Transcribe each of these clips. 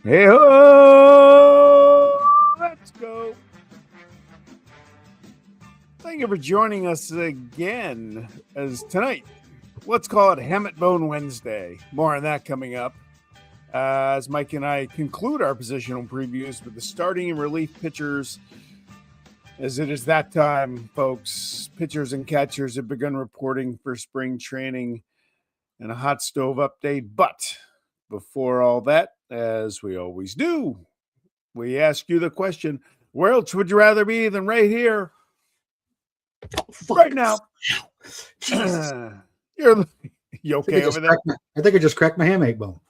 Hey, let's go. Thank you for joining us again as tonight. Let's call it Hammock Bone Wednesday. More on that coming up as Mike and I conclude our positional previews with the starting and relief pitchers. As it is that time, folks, pitchers and catchers have begun reporting for spring training and a hot stove update. But before all that, as we always do, we ask you the question, where else would you rather be than right here? Right now. You okay over there? I think I just cracked my hamate bone.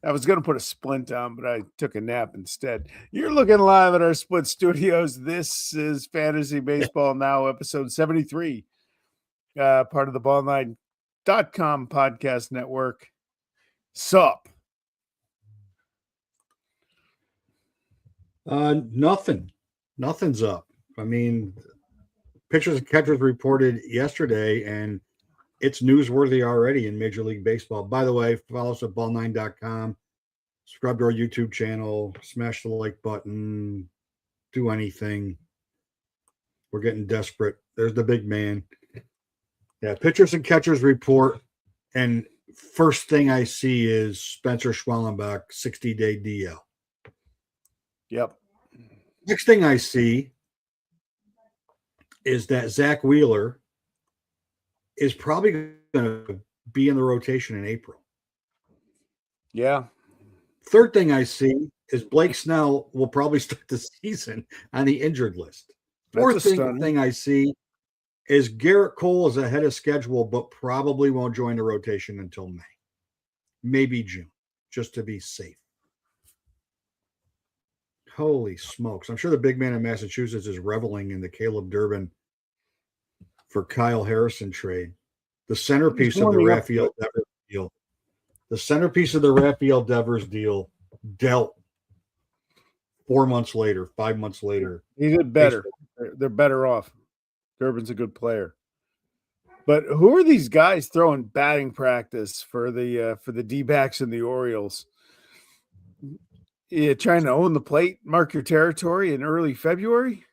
I was going to put a splint on, but I took a nap instead. You're looking live at our split studios. This is Fantasy Baseball Now, episode 73, part of the ballnine.com podcast network. Sup? Nothing's up. I mean, pitchers and catchers reported yesterday, and it's newsworthy already in Major League Baseball. By the way, follow us at ball9.com, subscribe to our YouTube channel, smash the like button, do anything. We're getting desperate. There's the big man. Yeah, pitchers and catchers report, and first thing I see is Spencer Schwellenbach, 60-day DL. Yep. Next thing I see is that Zach Wheeler is probably going to be in the rotation in April. Yeah. Third thing I see is Blake Snell will probably start the season on the injured list. Fourth thing I see is Garrett Cole is ahead of schedule, but probably won't join the rotation until May, maybe June, just to be safe. Holy smokes. I'm sure the big man in Massachusetts is reveling in the Caleb Durbin for Kyle Harrison trade. The centerpiece of the Rafael Devers deal. The centerpiece of the Rafael Devers deal dealt 4 months later, 5 months later. He did better. They're better off. Durbin's a good player. But who are these guys throwing batting practice for the D-backs and the Orioles? You trying to own the plate, mark your territory in early February?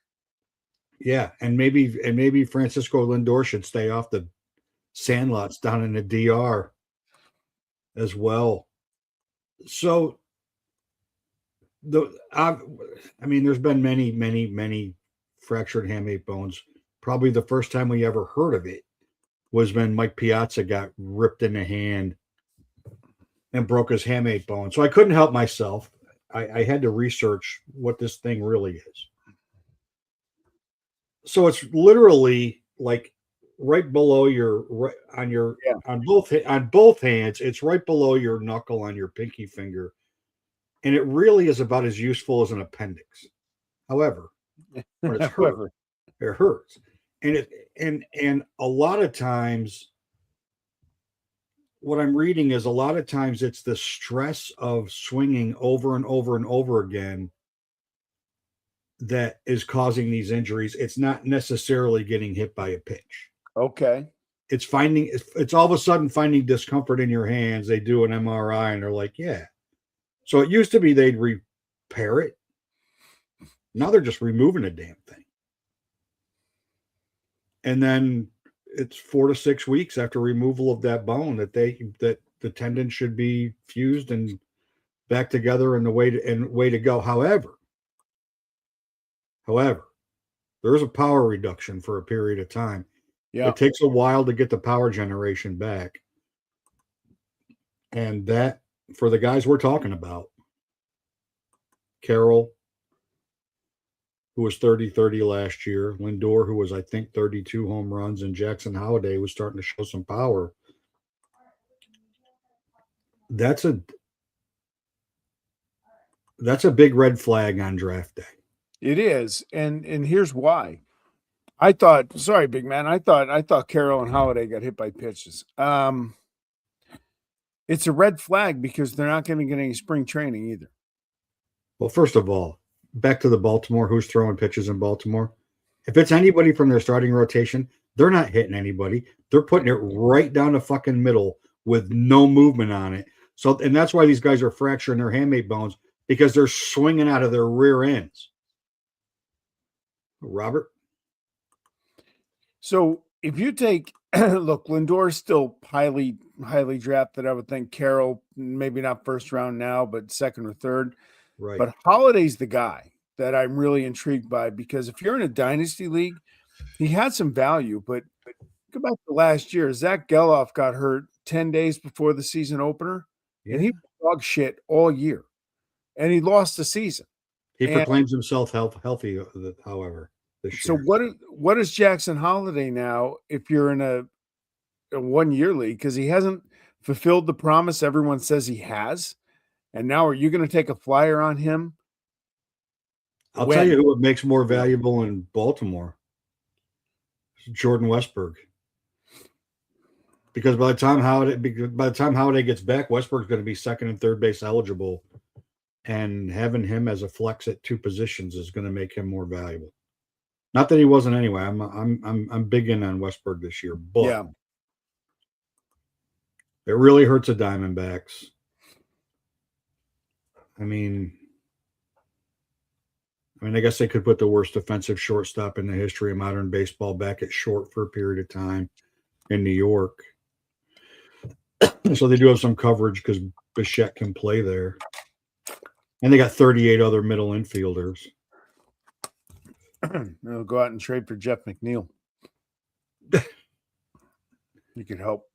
Yeah, and maybe Francisco Lindor should stay off the sandlots down in the DR as well. So there's been many fractured hamate bones. Probably the first time we ever heard of it was when Mike Piazza got ripped in the hand and broke his hamate bone. So I couldn't help myself. I had to research what this thing really is. So it's literally like right below on both hands. It's right below your knuckle on your pinky finger, and it really is about as useful as an appendix. However, when it's hurt, it hurts, and a lot of times, what I'm reading is a lot of times it's the stress of swinging over and over and over again that is causing these injuries. It's not necessarily getting hit by a pitch. Okay. It's all of a sudden finding discomfort in your hands. They do an MRI and they're like, yeah. So it used to be they'd repair it. Now they're just removing the damn thing. And then it's 4 to 6 weeks after removal of that bone that the tendon should be fused and back together and way to go. However, there's a power reduction for a period of time. Yeah. It takes a while to get the power generation back. And that, for the guys we're talking about, Carroll, who was 30-30 last year, Lindor, who was, I think, 32 home runs, and Jackson Holliday was starting to show some power. That's a big red flag on draft day. It is, and here's why. I thought, sorry, big man, I thought Carroll and Holliday got hit by pitches. It's a red flag because they're not going to get any spring training either. Well, first of all, back to the Baltimore, who's throwing pitches in Baltimore. If it's anybody from their starting rotation, they're not hitting anybody. They're putting it right down the fucking middle with no movement on it. So, and that's why these guys are fracturing their hamate bones, because they're swinging out of their rear ends. Robert? So if you take look, Lindor's still highly drafted. I would think Carroll, maybe not first round now, but second or third. Right. But Holiday's the guy that I'm really intrigued by, because if you're in a dynasty league, he had some value. But go back to last year, Zach Geloff got hurt 10 days before the season opener, and he was dog shit all year, and he lost the season. He proclaims himself healthy, however, this so year. What is Jackson Holiday now if you're in a 1-year league? Because he hasn't fulfilled the promise everyone says he has. And now are you going to take a flyer on him? I'll tell you who it makes more valuable in Baltimore. Jordan Westberg. Because by the time Holiday gets back, Westberg's going to be second and third base eligible, and having him as a flex at two positions is going to make him more valuable. Not that he wasn't anyway. I'm big in on Westberg this year, but it really hurts the Diamondbacks. I mean, I guess they could put the worst defensive shortstop in the history of modern baseball back at short for a period of time in New York. So they do have some coverage because Bichette can play there. And they got 38 other middle infielders. They'll go out and trade for Jeff McNeil. You could help.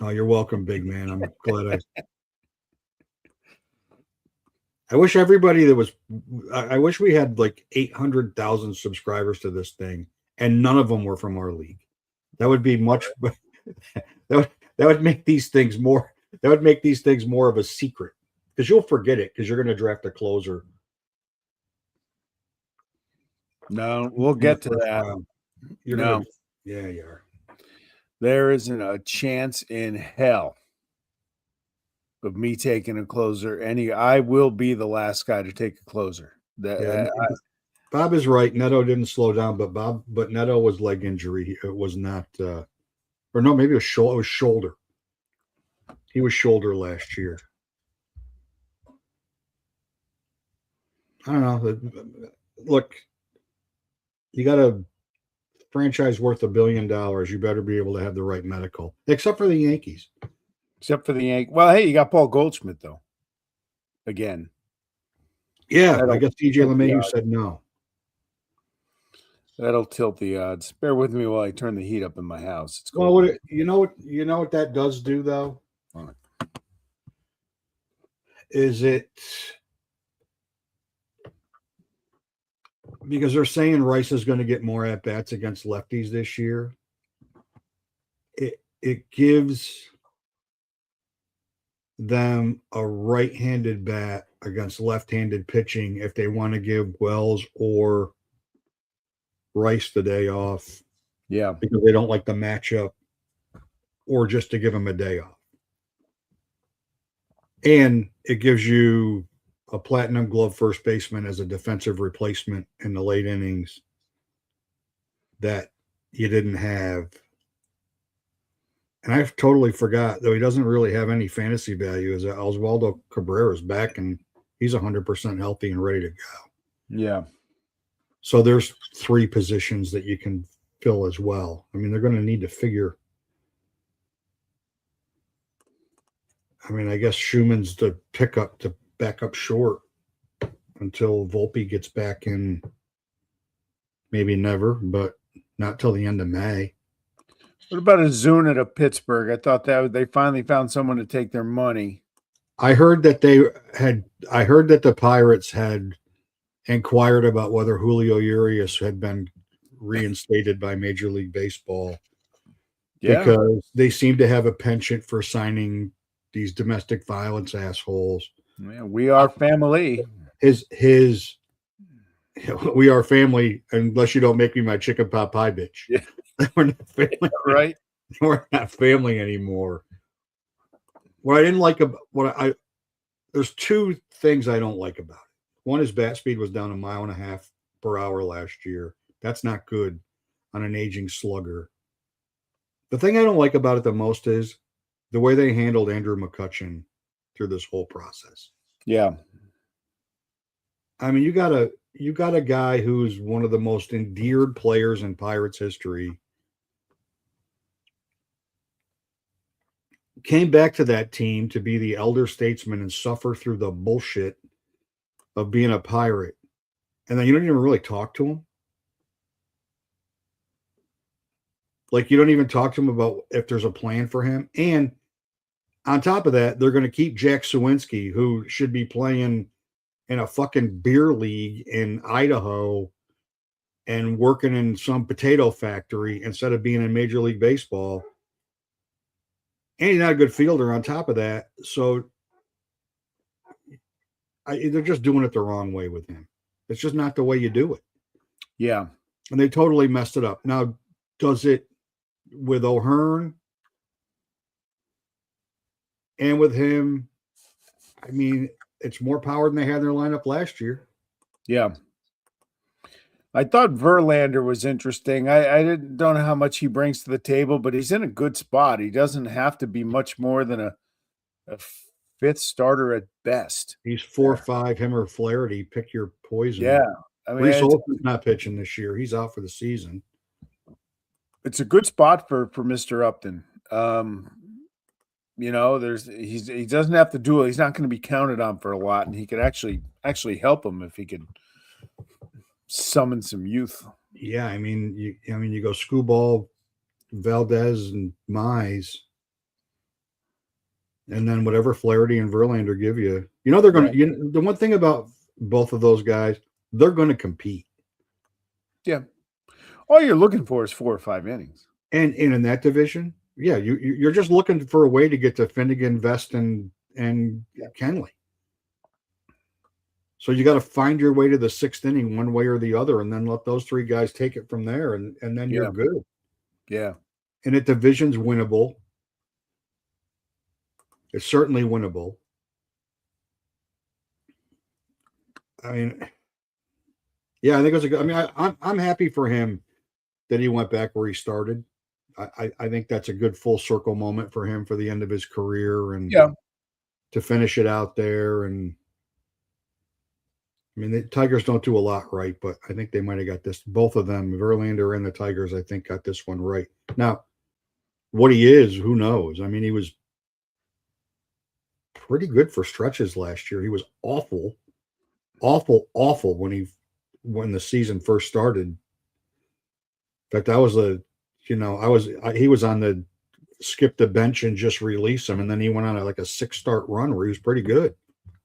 Oh, you're welcome, big man. I'm glad I wish everybody I wish we had like 800,000 subscribers to this thing, and none of them were from our league. That would be much. That would make these things more. That would make these things more of a secret, because you'll forget it because you're going to draft a closer. No, we'll get to that. Yeah, you are. There isn't a chance in hell of me taking a closer. I will be the last guy to take a closer. Bob is right. Neto didn't slow down, but Neto was leg injury. It was not, or no, maybe it was shoulder. It was shoulder. He was shoulder last year. I don't know. Look, you got a franchise worth $1 billion. You better be able to have the right medical, except for the Yankees. Well, hey, you got Paul Goldschmidt though. Again. Yeah, I guess DJ LeMahieu said no. That'll tilt the odds. Bear with me while I turn the heat up in my house. It's cold. Well, you know what that does do though? Is it because they're saying Rice is going to get more at bats against lefties this year? It gives them a right-handed bat against left-handed pitching if they want to give Wells or Rice the day off. Yeah. Because they don't like the matchup, or just to give them a day off. And it gives you a platinum glove first baseman as a defensive replacement in the late innings that you didn't have. And I totally forgot, though he doesn't really have any fantasy value, is that Oswaldo Cabrera's back and he's 100% healthy and ready to go. Yeah. So there's 3 positions that you can fill as well. I mean, they're going to need to figure. I mean, I guess Schumann's the pickup to back up short until Volpe gets back in. Maybe never, but not till the end of May. What about Ozuna to Pittsburgh? I thought that they finally found someone to take their money. I heard that the Pirates had inquired about whether Julio Urias had been reinstated by Major League Baseball. Yeah. Because they seem to have a penchant for signing these domestic violence assholes. Yeah, we are family. We are family, unless you don't make me my chicken pot pie bitch. Yeah. We're not family, right? We're not family anymore. What I didn't like about there's 2 things I don't like about it. One is bat speed was down 1.5 miles per hour last year. That's not good on an aging slugger. The thing I don't like about it the most is the way they handled Andrew McCutcheon through this whole process. Yeah. I mean, you got a guy who's one of the most endeared players in Pirates history. Came back to that team to be the elder statesman and suffer through the bullshit of being a Pirate. And then you don't even really talk to him. Like, you don't even talk to him about if there's a plan for him. And on top of that, they're going to keep Jack Sawinski, who should be playing in a fucking beer league in Idaho and working in some potato factory instead of being in Major League Baseball. And he's not a good fielder on top of that. So they're just doing it the wrong way with him. It's just not the way you do it. Yeah. And they totally messed it up. Now, does it with O'Hearn and with him? I mean, it's more power than they had in their lineup last year. Yeah. I thought Verlander was interesting. I don't know how much he brings to the table, but he's in a good spot. He doesn't have to be much more than a fifth starter at best. He's 4-5, him or Flaherty. Pick your poison. Yeah. I mean, Reese Olson's not pitching this year. He's out for the season. It's a good spot for Mr. Upton. You know, he doesn't have to do it. He's not going to be counted on for a lot, and he could actually help him if he could summon some youth. Yeah, I mean, you go Skubal, Valdez, and Mize, and then whatever Flaherty and Verlander give you. You know, they're going to. The one thing about both of those guys, they're going to compete. Yeah, all you're looking for is 4 or 5 innings, and in that division, yeah, you're just looking for a way to get to Finnegan, Vest, and Kenley. So you got to find your way to the 6th inning one way or the other, and then let those 3 guys take it from there, and then you're good. Yeah. And the division's winnable. It's certainly winnable. I mean, yeah, I think it's a good. I mean, I'm happy for him that he went back where he started. I think that's a good full circle moment for him for the end of his career, and to finish it out there. And I mean, the Tigers don't do a lot right, but I think they might have got this. Both of them, Verlander and the Tigers, I think got this one right. Now, what he is, who knows? I mean, he was pretty good for stretches last year. He was awful when the season first started. In fact, he was on the skip the bench and just release him, and then he went on a 6-start run where he was pretty good,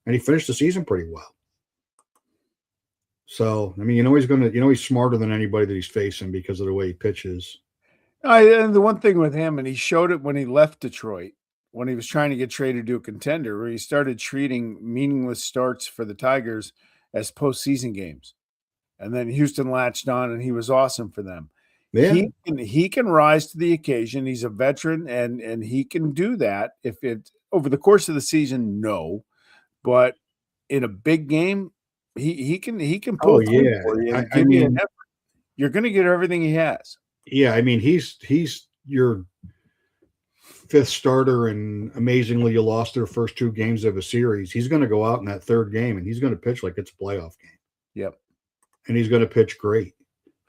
and he finished the season pretty well. So, I mean, he's smarter than anybody that he's facing because of the way he pitches. And the one thing with him, and he showed it when he left Detroit, when he was trying to get traded to a contender, where he started treating meaningless starts for the Tigers as postseason games. And then Houston latched on, and he was awesome for them. Yeah. He can rise to the occasion. He's a veteran, and he can do that. If it over the course of the season, no. But in a big game, he can pull through for you and give you an effort. You're going to get everything he has. Yeah, I mean, he's your 5th starter, and amazingly, you lost their first 2 games of a series. He's going to go out in that 3rd game, and he's going to pitch like it's a playoff game. Yep. And he's going to pitch great.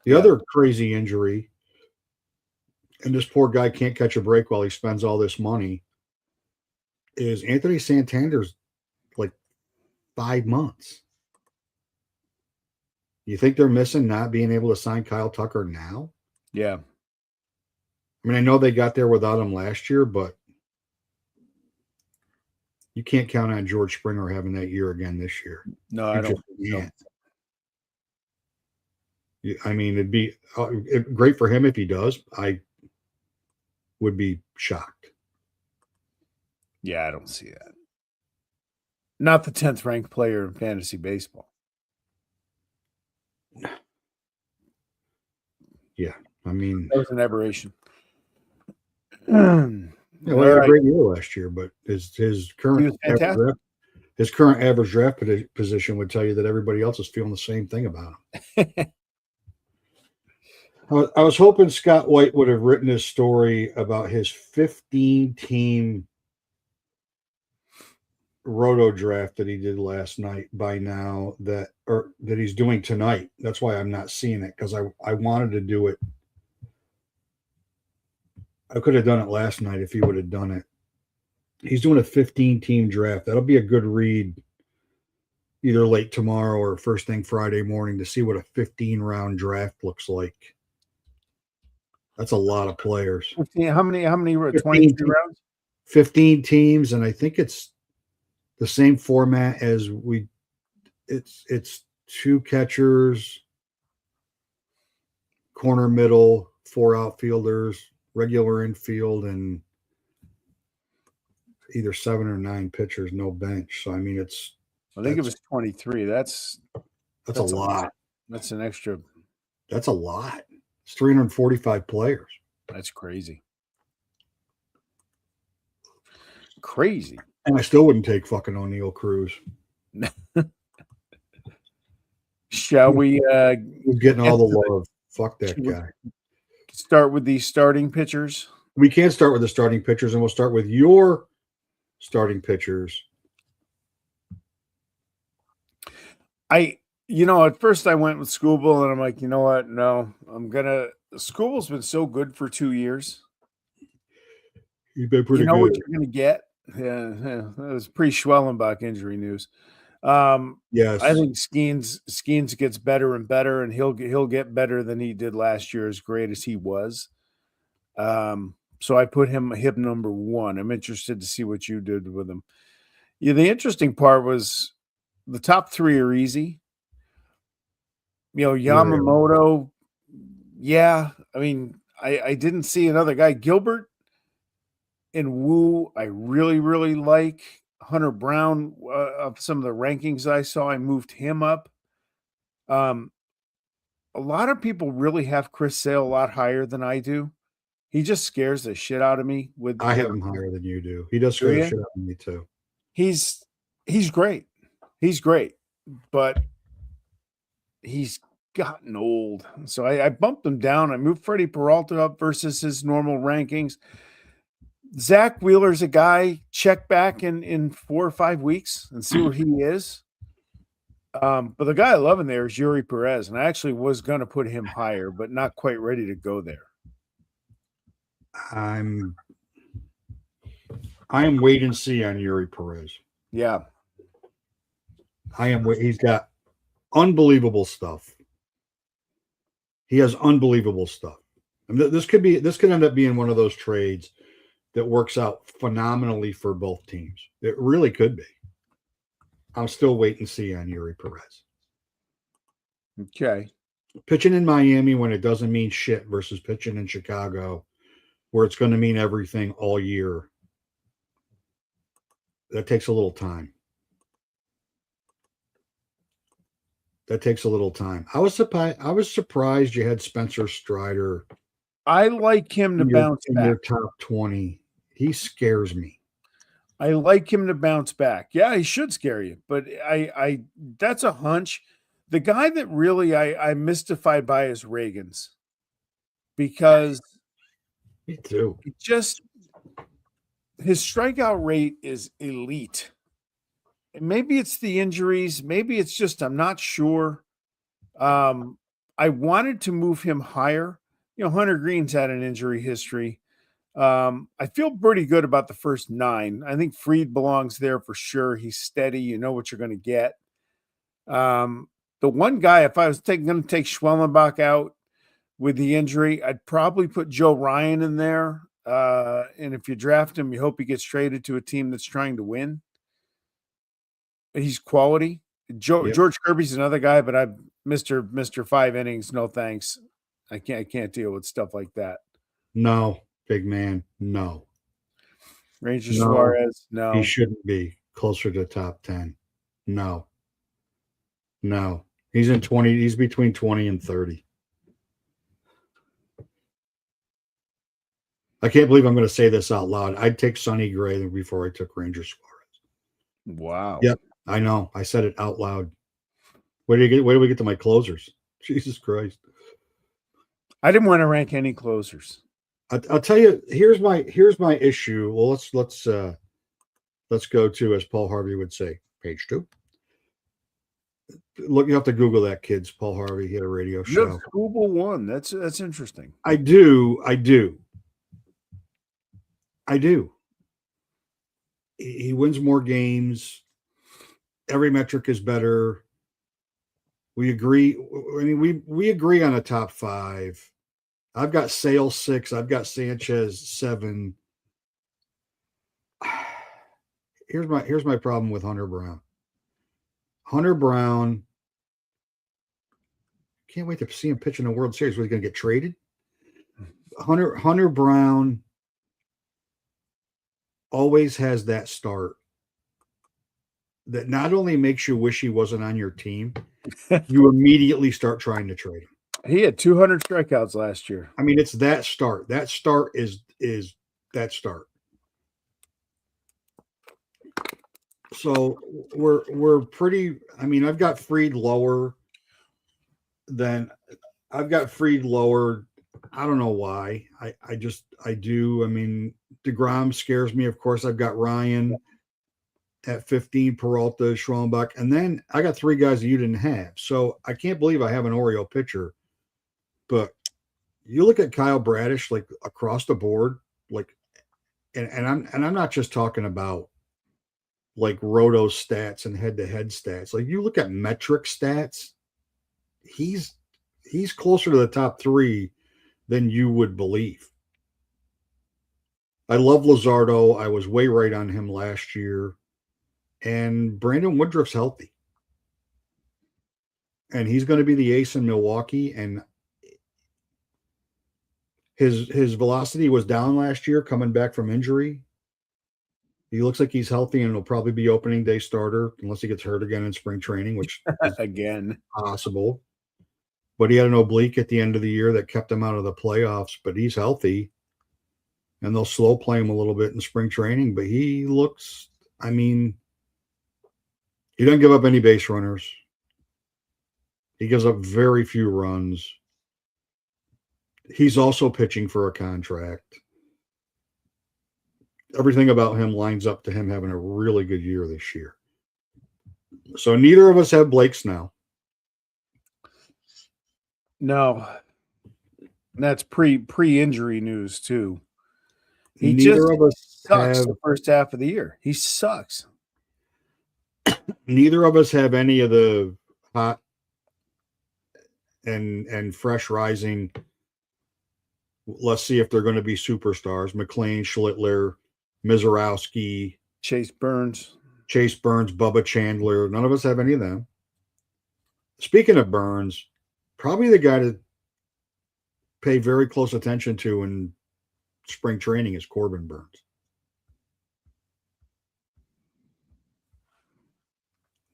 The other crazy injury, and this poor guy can't catch a break while he spends all this money, is Anthony Santander's 5 months. You think they're missing not being able to sign Kyle Tucker now? Yeah. I mean, I know they got there without him last year, but you can't count on George Springer having that year again this year. No, I don't. Can't. I mean, it'd be great for him if he does. I would be shocked. Yeah, I don't see that. Not the 10th ranked player in fantasy baseball. Yeah, I mean, that was an aberration. He had a great year last year, but his current average draft position would tell you that everybody else is feeling the same thing about him. I was hoping Scott White would have written his story about his 15-team roto draft that he did last night by now that he's doing tonight. That's why I'm not seeing it, because I wanted to do it. I could have done it last night if he would have done it. He's doing a 15-team draft. That'll be a good read either late tomorrow or first thing Friday morning to see what a 15-round draft looks like. That's a lot of players. 15, how many 23 rounds? 15 teams, and I think it's the same format as it's 2 catchers, corner, middle, 4 outfielders, regular infield, and either 7 or 9 pitchers, no bench. So I mean, I think it was 23. That's a lot. That's an extra. That's a lot. It's 345 players. That's crazy. Crazy. And I still wouldn't take fucking O'Neill Cruz. Shall we? He's getting all the love. Fuck that guy. Start with the starting pitchers. We can't start with the starting pitchers, and we'll start with your starting pitchers. At first I went with Skubal, and I'm like, you know what? No, Skubal's been so good for 2 years. You've been pretty good. What you're going to get. Yeah, that was pre-Schwellenbach injury news. Yes, I think Skenes gets better and better, and he'll get better than he did last year, as great as he was. So I put him number 1. I'm interested to see what you did with him. Yeah, the interesting part was the top 3 are easy. Yamamoto. Yeah, I mean, I didn't see another guy. Gilbert and Wu, I really, really like. Hunter Brown, of some of the rankings I saw, I moved him up. A lot of people really have Chris Sale a lot higher than I do. He just scares the shit out of me. I have him higher than you do. He does scare the shit out of me too. He's great. He's great, but he's gotten old. So I bumped him down. I moved Freddie Peralta up versus his normal rankings. Zach Wheeler's a guy, check back in 4 or 5 weeks and see where he is. But the guy I love in there is Yuri Perez, and I actually was going to put him higher, but not quite ready to go there. I am wait and see on Yuri Perez. Yeah. He's got unbelievable stuff. He has unbelievable stuff. I mean, this could end up being one of those trades that works out phenomenally for both teams. It really could be. I'm still wait and see on Yuri Perez. Okay. Pitching in Miami when it doesn't mean shit versus pitching in Chicago where it's going to mean everything all year. That takes a little time. I was surprised you had Spencer Strider. I like him to bounce back. In your top 20. He scares me. I like him to bounce back. Yeah, he should scare you, but I that's a hunch. The guy that really I'm mystified by is Reagan's, because me too. His strikeout rate is elite. And maybe it's the injuries. Maybe it's just, I'm not sure. I wanted to move him higher. Hunter Green's had an injury history. I feel pretty good about the first 9. I think Fried belongs there for sure. He's steady. You know what you're going to get. The one guy, if I was going to take Schwellenbach out with the injury, I'd probably put Joe Ryan in there. And if you draft him, you hope he gets traded to a team that's trying to win. He's quality. George Kirby's another guy, but I'm Mr. 5 innings. No thanks. I can't deal with stuff like that. No, big man. No. Ranger Suarez. No. He shouldn't be closer to top 10. No. He's in 20. He's between 20 and 30. I can't believe I'm going to say this out loud. I'd take Sonny Gray before I took Ranger Suarez. Wow. Yep. I know. I said it out loud. Where do we get to my closers? Jesus Christ. I didn't want to rank any closers. I'll tell you. Here's my issue. Well, let's go to, as Paul Harvey would say, page 2. Look, you have to Google that, kids. Paul Harvey, he had a radio You have show. Skubal 1. That's interesting. I do. He wins more games. Every metric is better. We agree. I mean, we agree on a top 5. I've got Sale 6. I've got Sanchez 7. Here's my problem with Hunter Brown. Hunter Brown, can't wait to see him pitch in the World Series. Was he going to get traded? Hunter Brown always has that start that not only makes you wish he wasn't on your team, you immediately start trying to trade him. He had 200 strikeouts last year. I mean, it's that start. That start is that start. So we're pretty. I mean, I've got Fried lower. I don't know why. I do. I mean, DeGrom scares me. Of course, I've got Ryan at 15, Peralta, Schrombach, and then I got 3 guys that you didn't have. So I can't believe I have an Oriole pitcher. But you look at Kyle Bradish, like across the board, like, and I'm not just talking about like roto stats and head-to-head stats. Like, you look at metric stats, he's closer to the top 3 than you would believe. I love Luzardo. I was way right on him last year. And Brandon Woodruff's healthy. And he's going to be the ace in Milwaukee. And his velocity was down last year coming back from injury. He looks like he's healthy and will probably be opening day starter unless he gets hurt again in spring training, which is again possible. But he had an oblique at the end of the year that kept him out of the playoffs, but he's healthy. And they'll slow play him a little bit in spring training, but he looks, I mean, he doesn't give up any base runners. He gives up very few runs. He's also pitching for a contract. Everything about him lines up to him having a really good year this year. So neither of us have Blake Snell. No. That's pre-injury news too. He Neither of us sucks have the first half of the year. He sucks. Neither of us have any of the hot and fresh rising. Let's see if they're going to be superstars. McLean, Schlittler, Mizorowski, Chase Burns, Bubba Chandler. None of us have any of them. Speaking of Burns, probably the guy to pay very close attention to in spring training is Corbin Burns.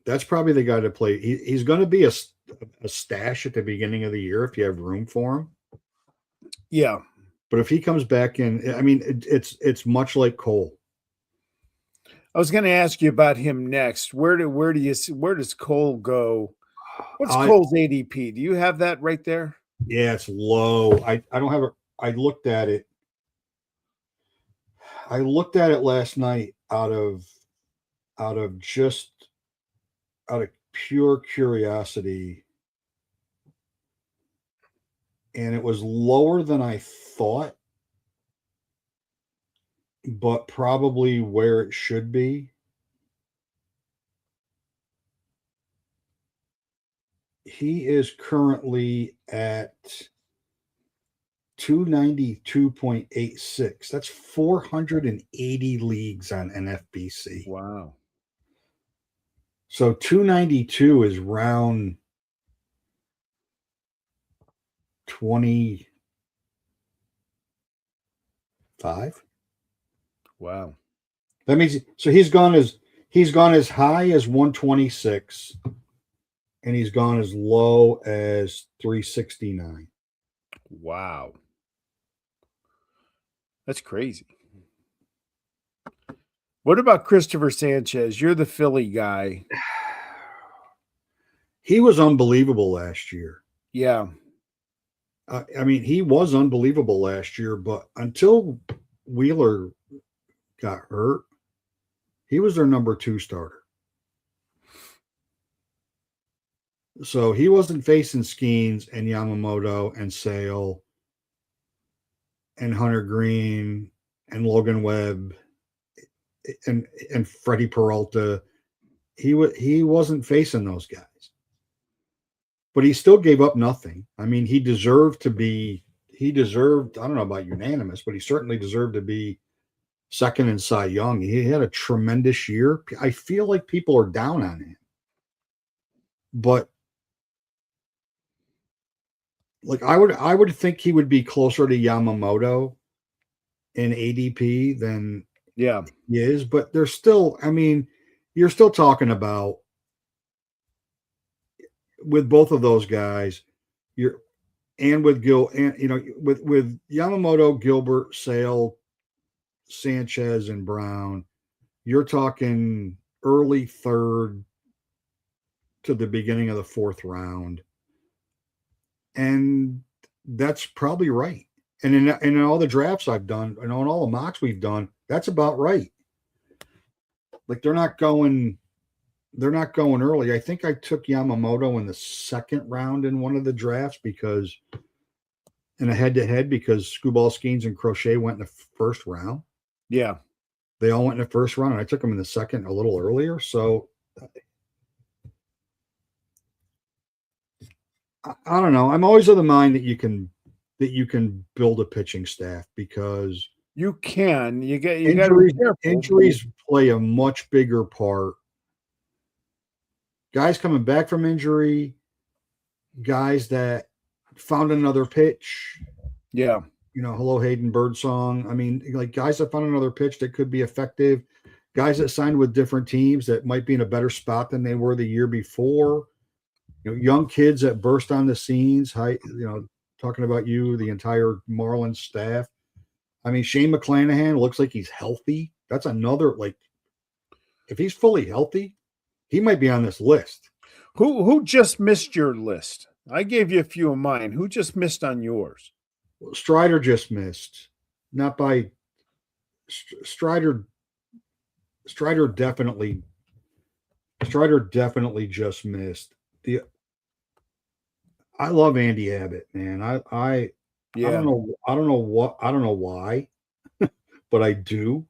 That's probably the guy to play. He's going to be a stash at the beginning of the year if you have room for him. Yeah. But if he comes back in, I mean, it's much like Cole. I was going to ask you about him next. Where does Cole go? What's Cole's ADP? Do you have that right there? Yeah, it's low. I don't have it. I looked at it. Last night out of pure curiosity. And it was lower than I thought, but probably where it should be. He is currently at 292.86. That's 480 leagues on NFBC. Wow. So 292 is round 25. Wow. That means so he's gone as high as 126 and he's gone as low as 369. Wow. That's crazy. What about Christopher Sanchez? You're the Philly guy. He was unbelievable last year. Yeah. I mean, he was unbelievable last year, but until Wheeler got hurt, he was their number 2 starter. So he wasn't facing Skenes and Yamamoto and Sale and Hunter Green and Logan Webb and Freddie Peralta. He wasn't facing those guys. But he still gave up nothing. I mean, he deserved, I don't know about unanimous, but he certainly deserved to be second in Cy Young. He had a tremendous year. I feel like people are down on him. But like I would think he would be closer to Yamamoto in ADP than he is, but there's still, I mean, you're still talking about with both of those guys, with Yamamoto, Gilbert, Sale, Sanchez, and Brown, you're talking early 3rd to the beginning of the 4th round. And that's probably right. And in all the drafts I've done, and on all the mocks we've done, that's about right. Like they're not going early. I think I took Yamamoto in the 2nd round in one of the drafts because in a head-to-head because Skubal, Skenes, and Crochet went in the 1st round. Yeah. They all went in the 1st round, and I took them in the 2nd a little earlier. So I don't know. I'm always of the mind that you can build a pitching staff because you can. You got injuries play a much bigger part. Guys coming back from injury, guys that found another pitch. Yeah. Hello Hayden Birdsong. I mean, like guys that found another pitch that could be effective, guys that signed with different teams that might be in a better spot than they were the year before. Young kids that burst on the scenes. Talking about you, the entire Marlins staff. I mean, Shane McClanahan looks like he's healthy. That's another, like, if he's fully healthy, he might be on this list. Who just missed your list? I gave you a few of mine. Who just missed on yours? Strider just missed. Not by Strider definitely just missed. I love Andy Abbott, man. I don't know why, but I do.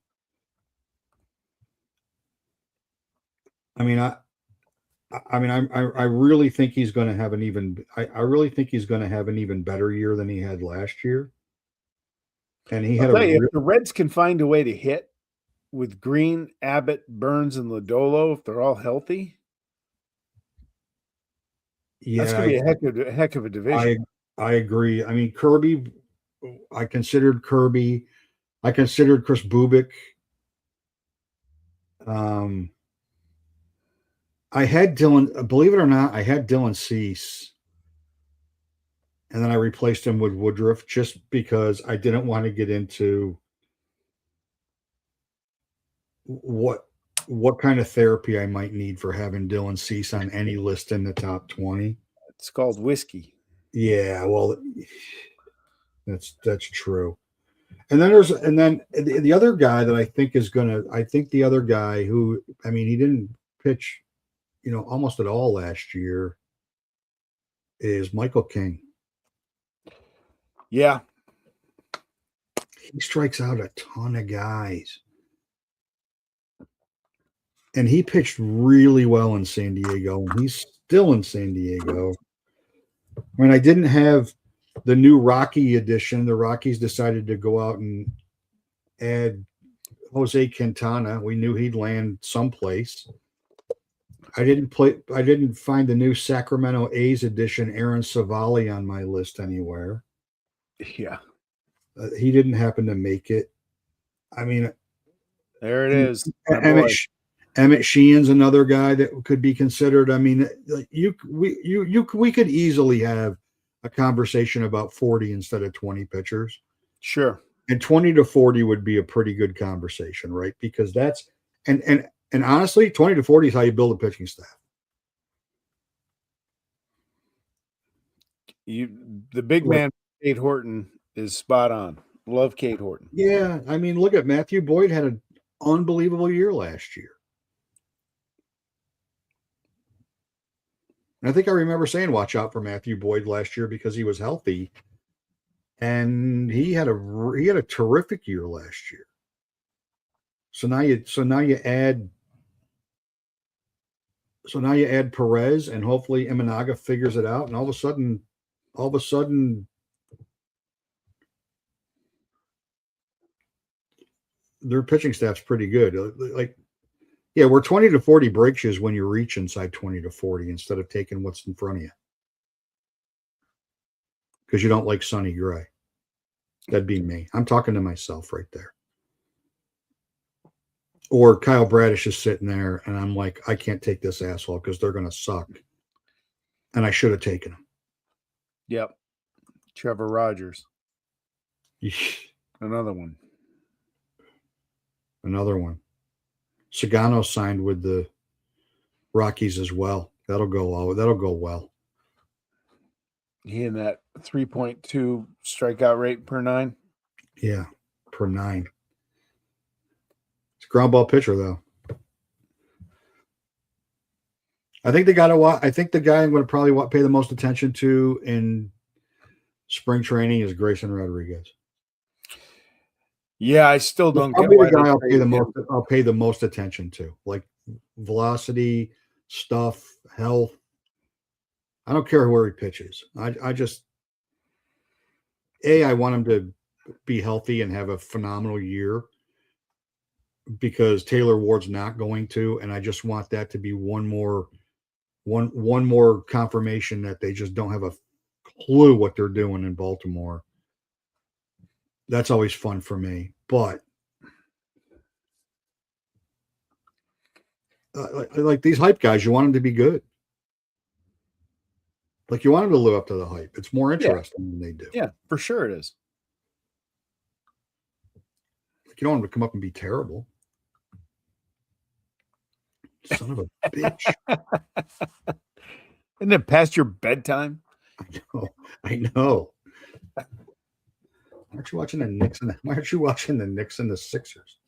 I mean, I really think he's going to have an even. I really think he's going to have an even better year than he had last year. And he had if the Reds can find a way to hit with Green, Abbott, Burns, and Lodolo, if they're all healthy. Yeah, that's going to be a heck of a division. I agree. I mean, Kirby, I considered Kirby. I considered Chris Bubik. I had Dylan, believe it or not, I had Dylan Cease. And then I replaced him with Woodruff just because I didn't want to get into what kind of therapy I might need for having Dylan Cease on any list in the top 20. It's called whiskey. Yeah, well, that's true. And then the other guy that I think the other guy who, I mean, he didn't pitch, almost at all last year is Michael King. Yeah. He strikes out a ton of guys. And he pitched really well in San Diego, and he's still in San Diego. I mean, I didn't have the new Rocky edition. The Rockies decided to go out and add Jose Quintana. We knew he'd land someplace. I didn't find the new Sacramento A's edition, Aaron Savali, on my list anywhere. Yeah. He didn't happen to make it. I mean, there it is. Emmett Sheehan's another guy that could be considered. I mean, we could easily have a conversation about 40 instead of 20 pitchers. Sure. And 20 to 40 would be a pretty good conversation, right? Because that's and honestly, 20 to 40 is how you build a pitching staff. The big man Kate Horton is spot on. Love Kate Horton. Yeah, I mean, look at Matthew Boyd had an unbelievable year last year. And I think I remember saying, "Watch out for Matthew Boyd" last year because he was healthy, and he had a terrific year last year. So now you add Perez, and hopefully Imanaga figures it out, and all of a sudden, their pitching staff's pretty good. Like, yeah, we're 20 to 40 breaks is when you reach inside 20 to 40 instead of taking what's in front of you because you don't like Sonny Gray. That'd be me. I'm talking to myself right there. Or Kyle Bradish is sitting there, and I'm like, I can't take this asshole because they're going to suck. And I should have taken him. Yep. Trevor Rogers. Another one. Sagano signed with the Rockies as well. That'll go well. He in that 3.2 strikeout rate per 9. Yeah, per 9. It's a ground ball pitcher, though. I think the guy I'm going to probably pay the most attention to in spring training is Grayson Rodriguez. Yeah, I still don't get why the guy I'll pay the most attention to, like velocity, stuff, health. I don't care where he pitches. I want him to be healthy and have a phenomenal year because Taylor Ward's not going to, and I just want that to be one more confirmation that they just don't have a clue what they're doing in Baltimore. That's always fun for me, but like these hype guys, you want them to be good. Like you want them to live up to the hype. It's more interesting than they do. Yeah, for sure it is. Like you don't want them to come up and be terrible. Son of a bitch. Isn't it past your bedtime? I know. Aren't you watching the Knicks? Why aren't you watching the Knicks and the Sixers?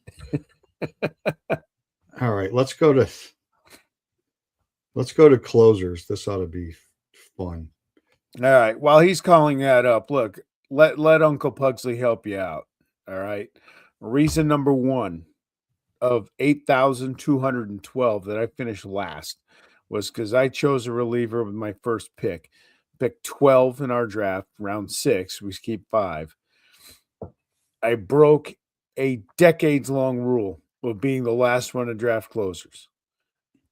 All right, let's go to closers. This ought to be fun. All right. While he's calling that up, look, let Uncle Pugsley help you out. All right. Reason number 1 of 8,212 that I finished last was because I chose a reliever with my first pick. Pick 12 in our draft, round 6. We keep 5. I broke a decades-long rule of being the last one to draft closers.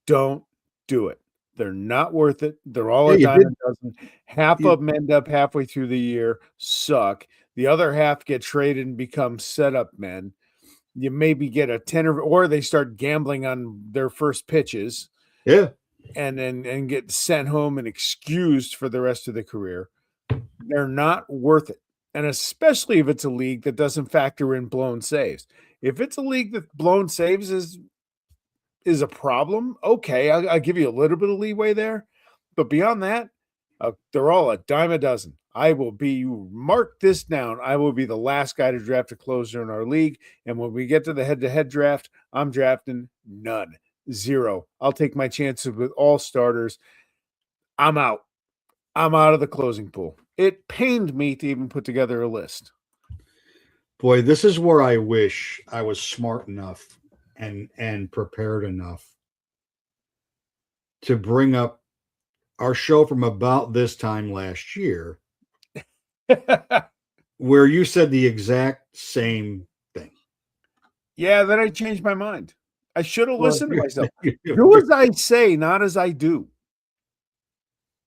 Don't do it. They're not worth it. They're all a dime a dozen. Half of them end up halfway through the year, suck. The other half get traded and become setup men. You maybe get a 10 or they start gambling on their first pitches. Yeah. And get sent home and excused for the rest of the career. They're not worth it. And especially if it's a league that doesn't factor in blown saves. If it's a league that blown saves is a problem, okay, I'll give you a little bit of leeway there. But beyond that, they're all a dime a dozen. Mark this down, I will be the last guy to draft a closer in our league. And when we get to the head-to-head draft, I'm drafting none. 0. I'll take my chances with all starters. I'm out. I'm out of the closing pool. It pained me to even put together a list. Boy, this is where I wish I was smart enough and prepared enough to bring up our show from about this time last year where you said the exact same thing. Yeah, then I changed my mind. I should have listened to myself. Do as I say, not as I do.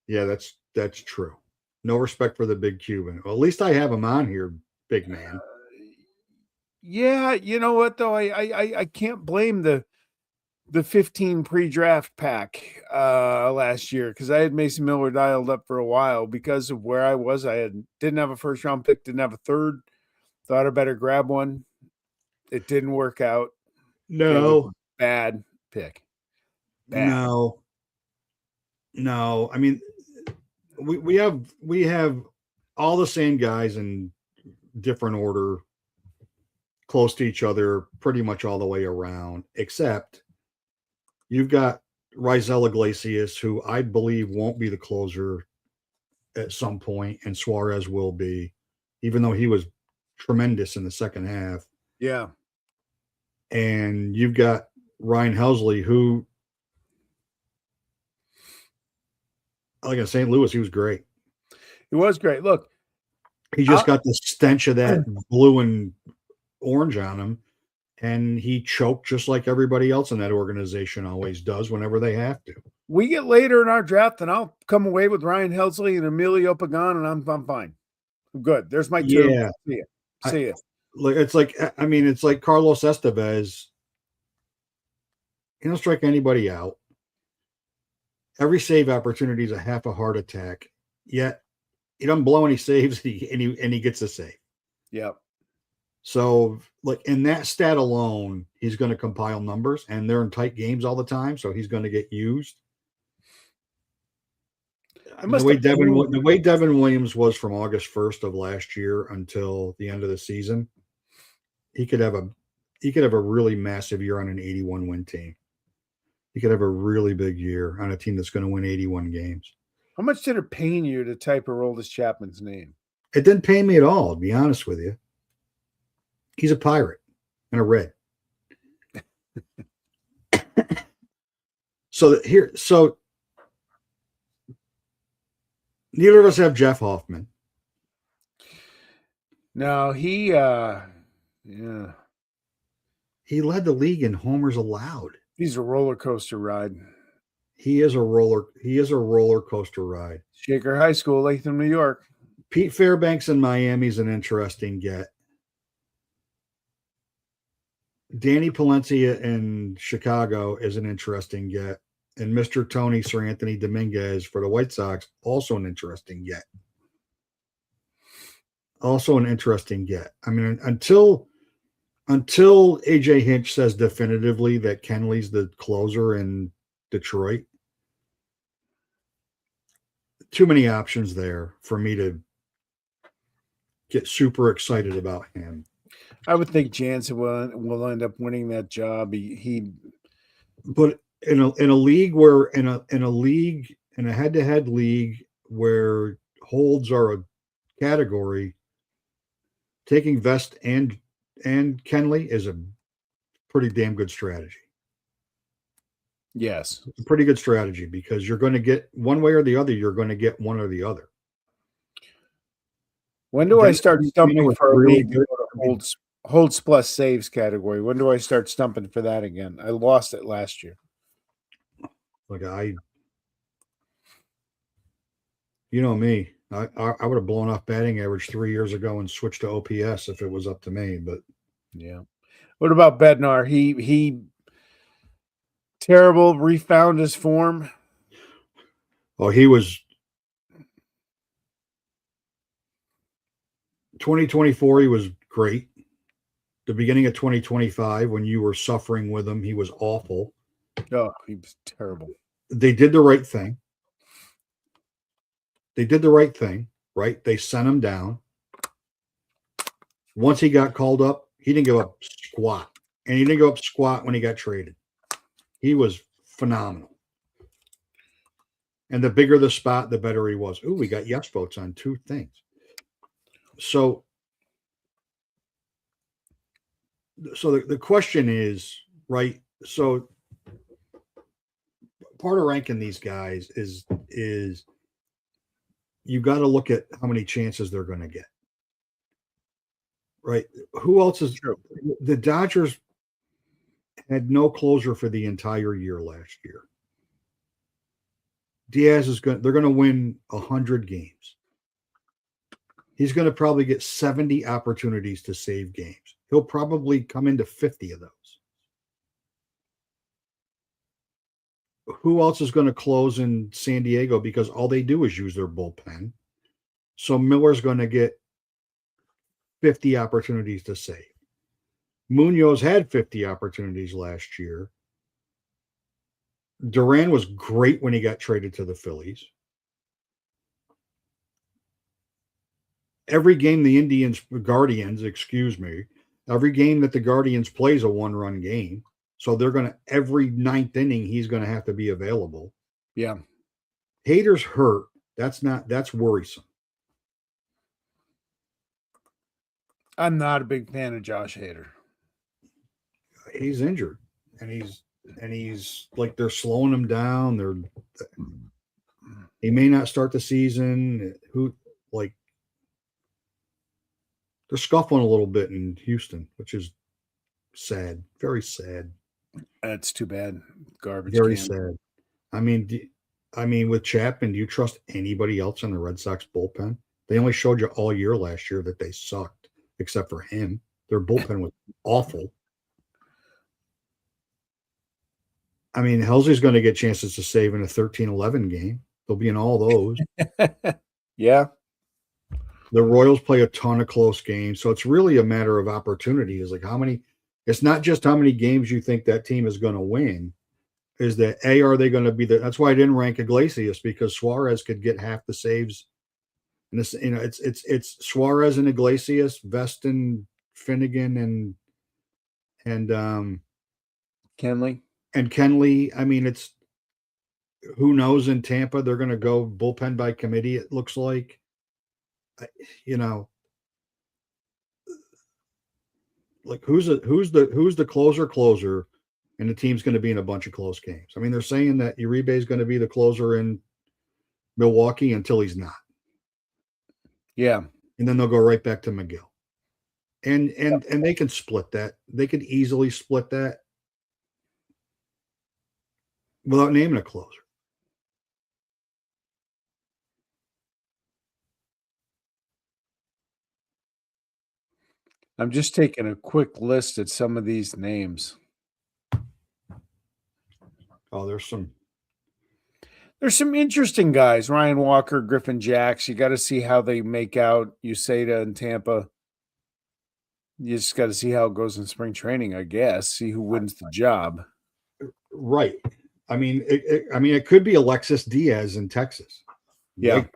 Yeah, that's true. No respect for the big Cuban. Well, at least I have him on here, big man. Yeah, you know what though? I can't blame the 15 pre-draft pack last year because I had Mason Miller dialed up for a while because of where I was. Didn't have a first round pick, didn't have a third. Thought I better grab one. It didn't work out. No. Bad pick. Bad. No. I mean, we have all the same guys in different order, close to each other, pretty much all the way around, except you've got Rizal Iglesias, who I believe won't be the closer at some point, and Suarez will be, even though he was tremendous in the second half. Yeah. And you've got Ryan Helsley, who, like in St. Louis, he was great. It was great. Look, he just got the stench of that blue and orange on him, and he choked just like everybody else in that organization always does whenever they have to. We get later in our draft, and I'll come away with Ryan Helsley and Emilio Pagan, and I'm fine. I'm good. There's my two. Yeah. See ya. It's like Carlos Estevez. He don't strike anybody out. Every save opportunity is a half a heart attack. Yet he doesn't blow any saves, and he gets a save. Yep. So, like in that stat alone, he's going to compile numbers, and they're in tight games all the time, so he's going to get used. The way Devin Williams was from August 1st of last year until the end of the season, he could have a really massive year on an 81 win team. He could have a really big year on a team that's going to win 81 games. How much did it pain you to type Aroldis Chapman's name? It didn't pain me at all, to be honest with you. He's a pirate and a red. So neither of us have Jeff Hoffman. No, he led the league in homers allowed. He's a roller coaster ride. He is a roller coaster ride. Shaker High School, Latham, New York. Pete Fairbanks in Miami is an interesting get. Danny Palencia in Chicago is an interesting get. And Mr. Tony Sir Anthony Dominguez for the White Sox, also an interesting get. Also an interesting get. I mean, until AJ Hinch says definitively that Kenley's the closer in Detroit, too many options there for me to get super excited about him. I would think Jansen will end up winning that job. But in a league where in a head-to-head league where holds are a category, taking Vest and Kenley is a pretty damn good strategy. Yes, it's a pretty good strategy because you're going to get one way or the other. You're going to get one or the other. When do I start stumping for a league holds plus saves category? When do I start stumping for that again? I lost it last year. Like you know me, I would have blown off batting average 3 years ago and switched to OPS if it was up to me. But yeah, what about Bednar? He terrible. Refound his form. Oh, he was 2024. He was great. The beginning of 2025, when you were suffering with him, he was awful. Oh, he was terrible. They did the right thing. Right? They sent him down. Once he got called up, he didn't give up squat. And he didn't go up squat when he got traded. He was phenomenal. And the bigger the spot, the better he was. Ooh, we got yes votes on two things. So the question is, right? So part of ranking these guys is you got to look at how many chances they're going to get. Right? Who else is true? The Dodgers had no closer for the entire year last year. Diaz they're going to win 100 games. He's going to probably get 70 opportunities to save games. He'll probably come into 50 of those. Who else is going to close in San Diego because all they do is use their bullpen? So Miller's going to get 50 opportunities to save. Munoz had 50 opportunities last year. Duran was great when he got traded to the Phillies. every game the Guardians, excuse me, every game that the Guardians plays a 1-run game. So they're going to, every ninth inning, he's going to have to be available. Yeah. Hader's hurt. That's worrisome. I'm not a big fan of Josh Hader. He's injured, and he's like, they're slowing him down. He may not start the season. They're scuffling a little bit in Houston, which is sad, very sad. That's too bad. Garbage. Very can. sad. I mean, with Chapman, do you trust anybody else in the Red Sox bullpen? They only showed you all year last year that they sucked, except for him. Their bullpen was awful. I mean, Helsley's going to get chances to save in a 13-11 game. They'll be in all those. Yeah. The Royals play a ton of close games, so it's really a matter of opportunity. Is like it's not just how many games you think that team is going to win. Is that are they going to be that's why I didn't rank Iglesias, because Suarez could get half the saves. And this, it's Suarez and Iglesias, Veston, Finnegan, and Kenley. And Kenley. I mean, it's, who knows, in Tampa they're going to go bullpen by committee, it looks like. Like who's the closer, and the team's going to be in a bunch of close games. I mean, they're saying that Uribe is going to be the closer in Milwaukee until he's not. Yeah. And then they'll go right back to McGill. And they can split that. They could easily split that without naming a closer. I'm just taking a quick list at some of these names. Oh, there's some interesting guys. Ryan Walker, Griffin Jacks. You got to see how they make out. Uceda in Tampa. You just got to see how it goes in spring training, I guess. See who wins the job. Right. I mean, it could be Alexis Diaz in Texas. Yeah. Like,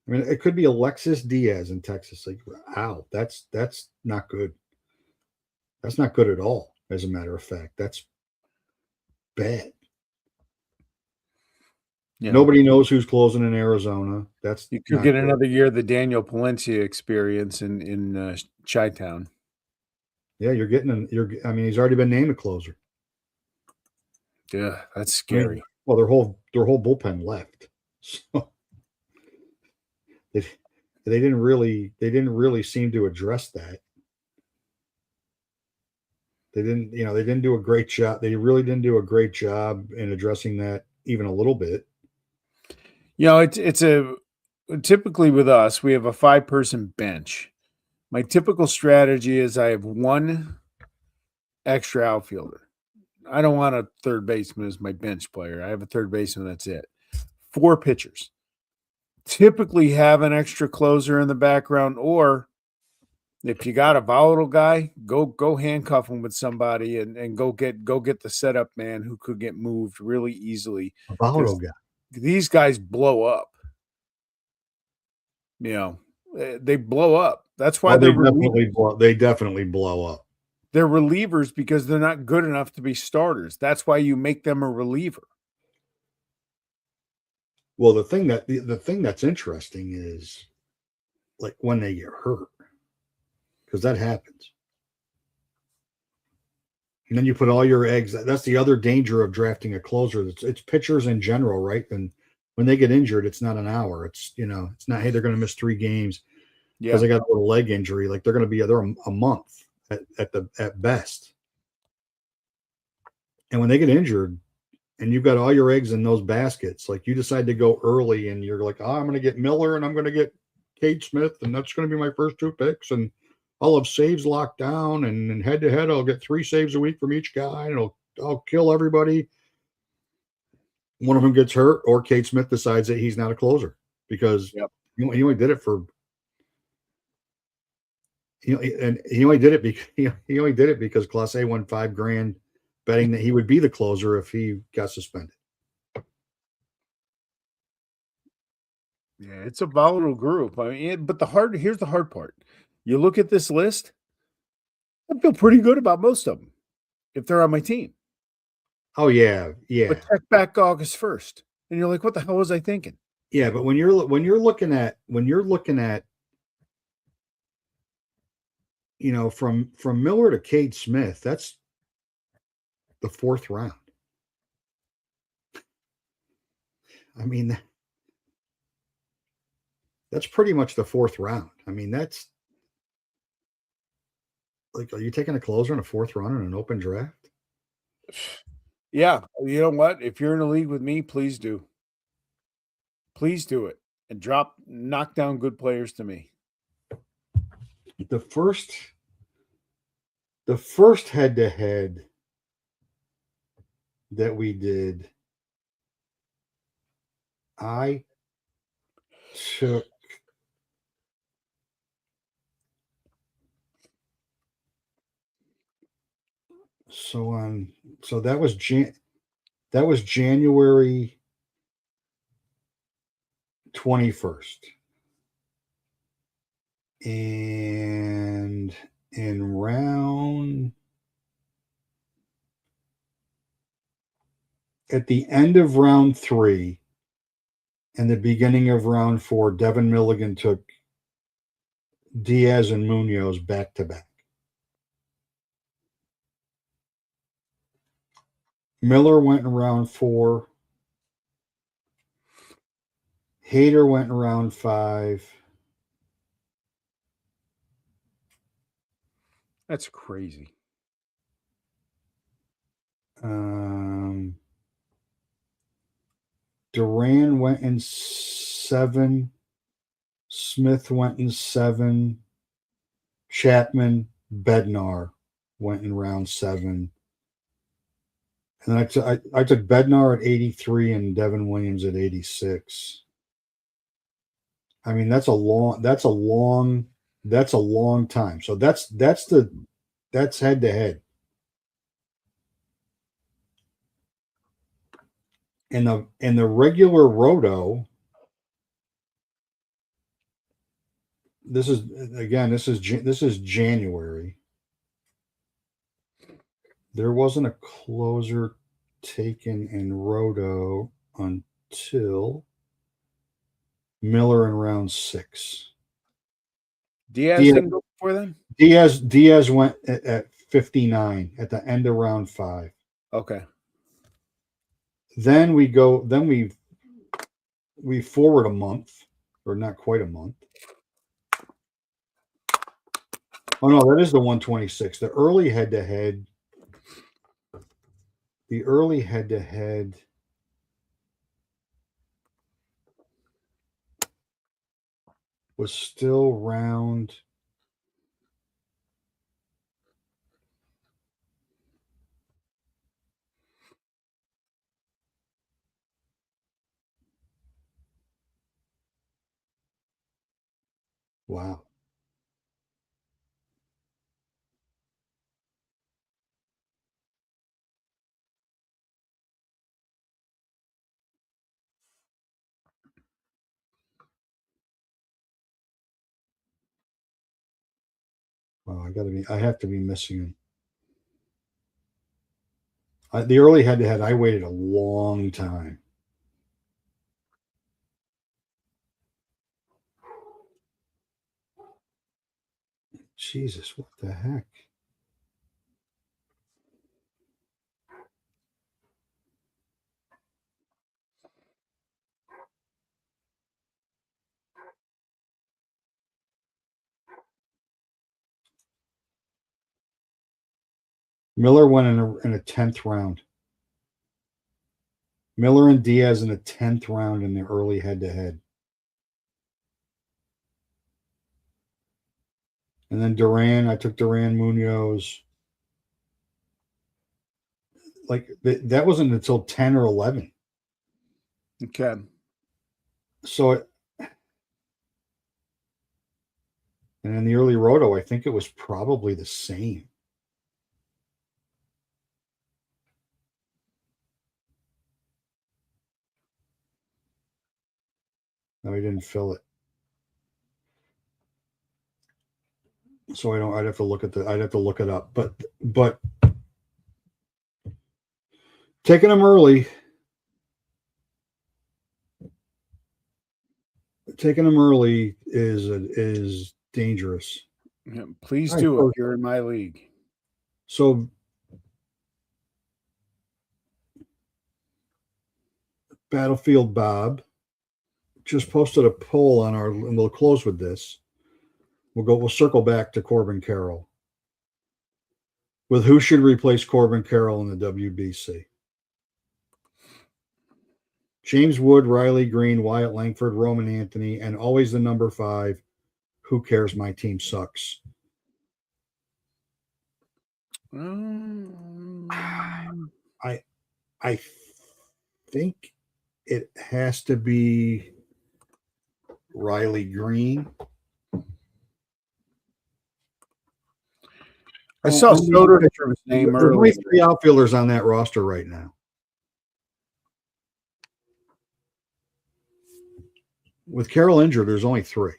I mean, it could be Alexis Diaz in Texas. Like, wow, that's not good. That's not good at all. As a matter of fact, that's bad. Yeah. Nobody knows who's closing in Arizona. You could get another year of the Daniel Palencia experience in Chi-Town. Yeah, I mean, he's already been named a closer. Yeah, that's scary. I mean, well, their whole bullpen left. So they didn't really seem to address that. They didn't do a great job. They really didn't do a great job in addressing that even a little bit. It's typically with us, we have a 5-person bench. My typical strategy is I have one extra outfielder. I don't want a third baseman as my bench player. I have a third baseman, that's it. 4 pitchers. Typically have an extra closer in the background, or if you got a volatile guy, go handcuff him with somebody and go get the setup man who could get moved really easily. A volatile guy. These guys blow up. They blow up. That's why they definitely blow up. They're relievers because they're not good enough to be starters. That's why you make them a reliever. Well, the thing that's interesting is like when they get hurt, because that happens. And then you put all your eggs. That's the other danger of drafting a closer. It's pitchers in general, right? And when they get injured, it's not an hour. It's it's not, hey, they're going to miss 3 games because they got a little leg injury. Like they're going to be there a month at best. And when they get injured, and you've got all your eggs in those baskets, like you decide to go early, and you're like, I'm going to get Miller and I'm going to get Cade Smith, and that's going to be my first 2 picks, and I'll have saves locked down, and head to head, I'll get 3 saves a week from each guy, and I'll kill everybody. One of them gets hurt, or Cade Smith decides that he's not a closer because he only did it for. And he only did it because Class A won $5,000 betting that he would be the closer if he got suspended. Yeah, it's a volatile group. I mean, but here's the hard part. You look at this list, I feel pretty good about most of them if they're on my team. Oh yeah, But yeah, check back August 1st, and you're like, "What the hell was I thinking?" yeah. But when you're looking at from Miller to Cade Smith, that's the fourth round. I mean, that's pretty much the fourth round. I mean, that's like, are you taking a closer in a fourth round in an open draft? Yeah, you know what? If you're in a league with me, please do. Please do it and knock down good players to me. The first, the first head to head that we did, I took so that was January 21st. And in round at the end of round 3 and the beginning of round 4, Devin Milligan took Diaz and Munoz back to back. Miller went in round 4. Hader went in round 5. That's crazy. Duran went in 7. Smith went in 7. Chapman, Bednar went in round 7. And I took Bednar at 83 and Devin Williams at 86. I mean, that's a long time. So that's head to head. In the regular roto, this is January. There wasn't a closer taken in roto until Miller in round 6. Diaz didn't go before then? Diaz went at 59 at the end of round 5. Okay. Then we forward a month, or not quite a month. Oh no, that is the 126. The early head to head was still round. Wow. Wow, I have to be missing him. The early head to head, I waited a long time. Jesus, what the heck? Miller went in a 10th round. Miller and Diaz in the 10th round in the early head to head. And then Duran, I took Duran Munoz. Like that wasn't until 10 or 11. Okay. So, and in the early roto, I think it was probably the same. No, he didn't fill it. So I'd have to look it up. But taking them early. Taking them early is dangerous. Yeah, please do it. You're in my league. So Battlefield Bob just posted a poll on our, and we'll close with this. We'll circle back to Corbin Carroll. With who should replace Corbin Carroll in the WBC? James Wood, Riley Green, Wyatt Langford, Roman Anthony, and always the number 5. Who cares? My team sucks. I think it has to be Riley Green. I saw Soder's name earlier. There's only 3 outfielders on that roster right now. With Carroll injured, there's only 3.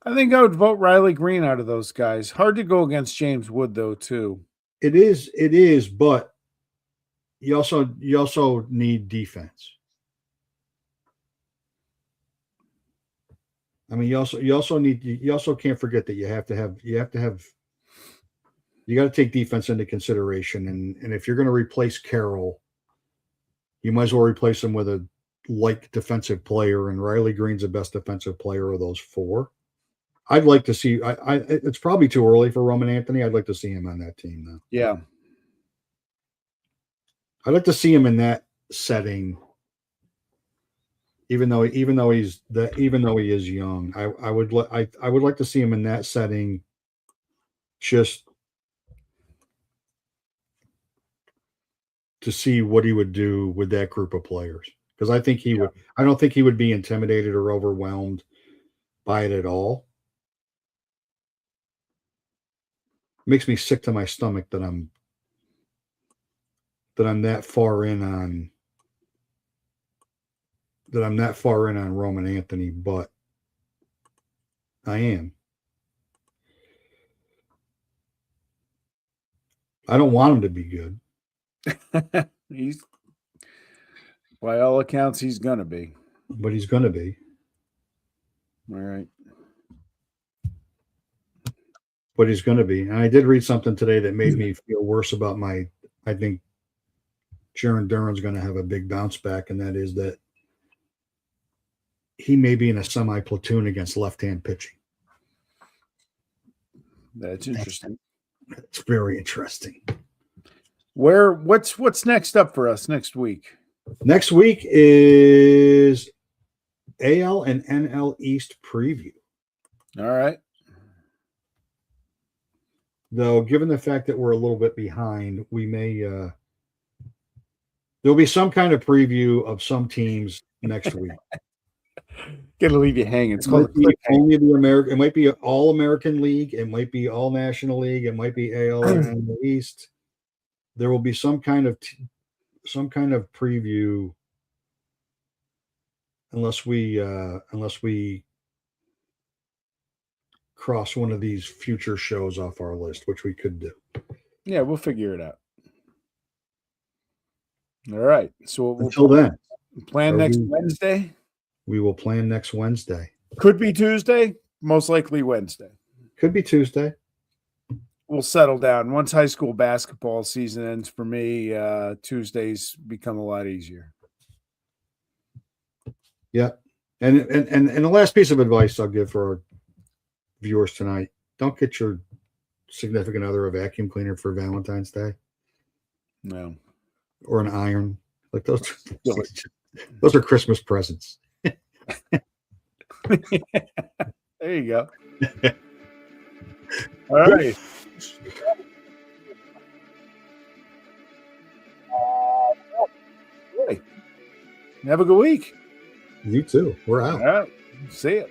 I think I would vote Riley Green out of those guys. Hard to go against James Wood, though, too. It is, but you also need defense. I mean, you also can't forget that you got to take defense into consideration, and if you're going to replace Carroll, you might as well replace him with a like defensive player, and Riley Green's the best defensive player of those 4. I'd like to see. It's probably too early for Roman Anthony. I'd like to see him on that team, though. Yeah, I'd like to see him in that setting. Even though he is young, I would like to see him in that setting. Just to see what he would do with that group of players, because I think he would. I don't think he would be intimidated or overwhelmed by it at all. Makes me sick to my stomach that I'm that far in on Roman Anthony, but I am. I don't want him to be good. He's, by all accounts, he's gonna be. But he's gonna be. All right. But he's going to be. And I did read something today that made me feel worse about I think Jaron Duran's going to have a big bounce back, and that is that he may be in a semi-platoon against left-hand pitching. That's interesting. It's very interesting. What's next up for us next week? Next week is AL and NL East preview. All right. Though, given the fact that we're a little bit behind, we may there'll be some kind of preview of some teams next week. Gonna leave you hanging. It's called only the American. It might be all American League. It might be all National League. It might be AL and the East. There will be some kind of preview, unless we cross one of these future shows off our list, which we could do. Yeah, we'll figure it out. All right. So until then, plan next Wednesday. We will plan next Wednesday. Could be Tuesday. Most likely Wednesday. Could be Tuesday. We'll settle down. Once high school basketball season ends for me, Tuesdays become a lot easier. Yeah. And the last piece of advice I'll give for our viewers tonight: don't get your significant other a vacuum cleaner for Valentine's Day. No. Or an iron. Like those are Christmas presents. There you go. All right. Have a good week. You too. We're out. All right. See ya.